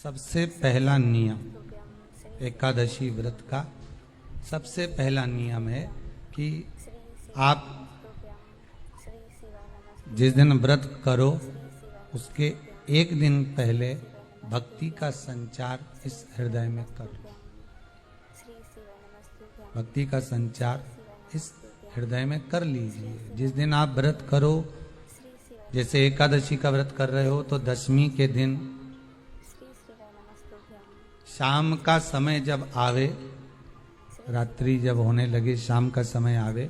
सबसे पहला नियम एकादशी व्रत का सबसे पहला नियम है कि आप जिस दिन व्रत करो उसके एक दिन पहले भक्ति का संचार इस हृदय में करो। भक्ति का संचार इस हृदय में कर लीजिए। जिस दिन आप व्रत करो, जैसे एकादशी का व्रत कर रहे हो तो दशमी के दिन शाम का समय जब आवे, रात्रि जब होने लगे, शाम का समय आवे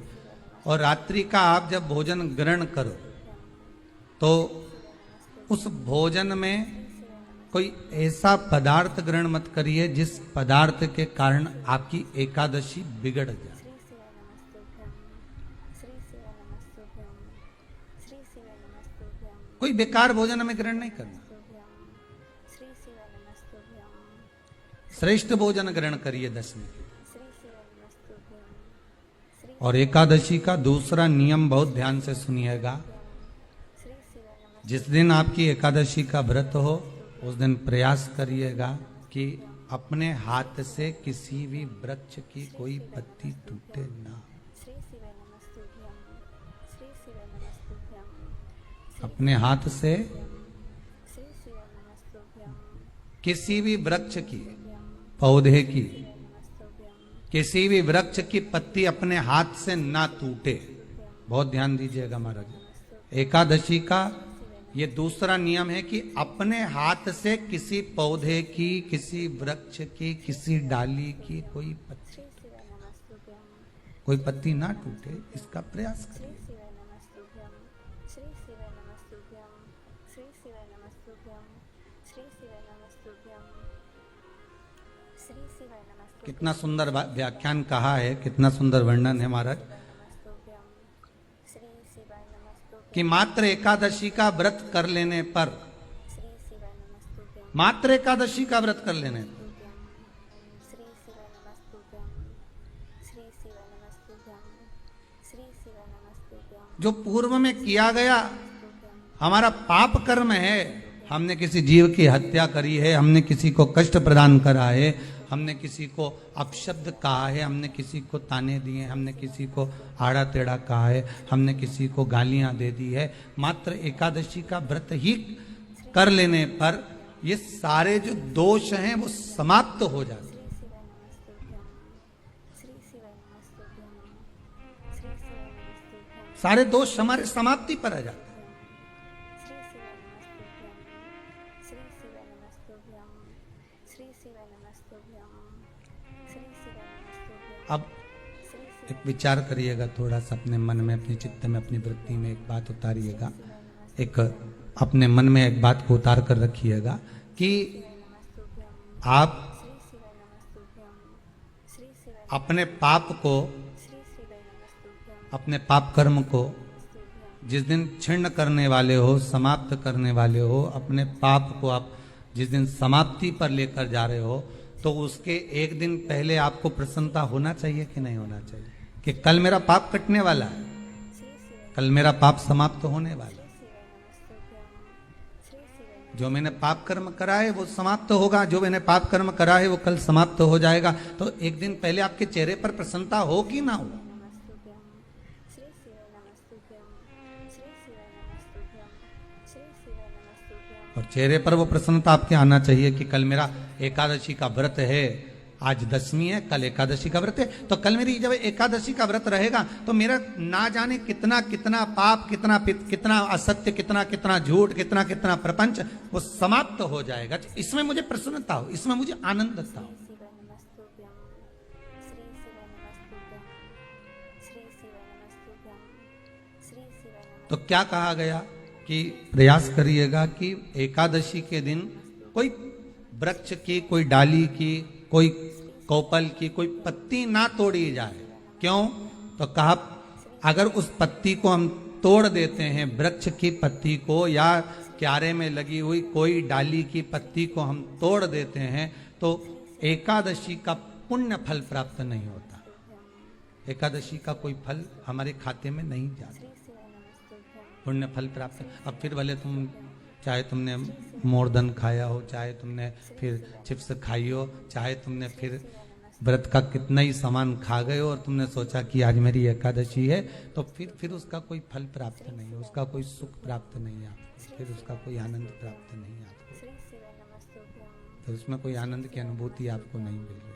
और रात्रि का आप जब भोजन ग्रहण करो तो उस भोजन में कोई ऐसा पदार्थ ग्रहण मत करिए जिस पदार्थ के कारण आपकी एकादशी बिगड़ जाए। कोई बेकार भोजन में ग्रहण नहीं करना, श्रेष्ठ भोजन ग्रहण करिए दशमी के। और एकादशी का दूसरा नियम बहुत ध्यान से सुनिएगा। जिस दिन आपकी एकादशी का व्रत हो उस दिन प्रयास करिएगा कि अपने हाथ से किसी भी वृक्ष की कोई पत्ती टूटे ना। अपने हाथ से किसी भी वृक्ष की, पौधे की, किसी भी वृक्ष की पत्ती अपने हाथ से ना टूटे। बहुत ध्यान दीजिएगा महाराज। एकादशी का ये दूसरा नियम है कि अपने हाथ से किसी पौधे की, किसी वृक्ष की, किसी डाली की कोई पत्ती ना टूटे, इसका प्रयास करिए। कितना सुंदर व्याख्यान कहा है, कितना सुंदर वर्णन है महाराज कि मात्र एकादशी का व्रत कर लेने पर, मात्र एकादशी का व्रत कर लेने पर जो पूर्व में किया गया हमारा पाप कर्म है, हमने किसी जीव की हत्या करी है, हमने किसी को कष्ट प्रदान करा है, हमने किसी को अपशब्द कहा है, हमने किसी को ताने दिए, हमने किसी को आड़ा टेढ़ा कहा है, हमने किसी को गालियां दे दी है, मात्र एकादशी का व्रत ही कर लेने पर ये सारे जो दोष हैं वो समाप्त हो जाते हैं। सारे दोष हमारे समाप्ति पर आ जाते हैं। अब एक विचार करिएगा थोड़ा सा अपने मन में, अपने चित्त में, अपनी वृत्ति में एक बात उतारिएगा। एक अपने मन में एक बात को उतार कर रखिएगा कि आप अपने पाप को, अपने पाप कर्म को जिस दिन छिन्न करने वाले हो, समाप्त करने वाले हो, अपने पाप को आप जिस दिन समाप्ति पर लेकर जा रहे हो तो उसके एक दिन पहले आपको प्रसन्नता होना चाहिए कि नहीं होना चाहिए कि कल मेरा पाप कटने वाला है, कल मेरा पाप समाप्त होने वाला है। जो मैंने पाप कर्म करा है वो समाप्त होगा, जो मैंने पाप कर्म करा है वो कल समाप्त हो जाएगा। तो एक दिन पहले आपके चेहरे पर प्रसन्नता हो कि ना हो? और चेहरे पर वो प्रसन्नता आपके आना चाहिए कि कल मेरा एकादशी का व्रत है, आज दशमी है, कल एकादशी का व्रत है, तो कल मेरी जब एकादशी का व्रत रहेगा तो मेरा ना जाने कितना कितना पाप, कितना असत्य, कितना झूठ, कितना प्रपंच वो समाप्त हो जाएगा। इसमें मुझे प्रसन्नता हो, इसमें मुझे आनंदता हो। तो क्या कहा गया कि प्रयास करिएगा कि एकादशी के दिन कोई वृक्ष की, कोई डाली की, कोई कोपल की कोई पत्ती ना तोड़ी जाए। क्यों? तो कहा अगर उस पत्ती को हम तोड़ देते हैं, वृक्ष की पत्ती को या क्यारे में लगी हुई कोई डाली की पत्ती को हम तोड़ देते हैं तो एकादशी का पुण्य फल प्राप्त नहीं होता। एकादशी का कोई फल हमारे खाते में नहीं जाता, पुण्य फल प्राप्त। अब फिर भले तुम चाहे तुमने मोरदन खाया हो, चाहे तुमने फिर चिप्स खाई हो, चाहे तुमने फिर व्रत का कितना ही सामान खा गए हो और तुमने सोचा कि आज मेरी एकादशी है, तो फिर उसका कोई फल प्राप्त नहीं है, उसका कोई सुख प्राप्त नहीं है आपको, फिर उसका कोई आनंद प्राप्त नहीं है आपको, तो उसमें कोई आनंद की अनुभूति आपको नहीं मिल रही।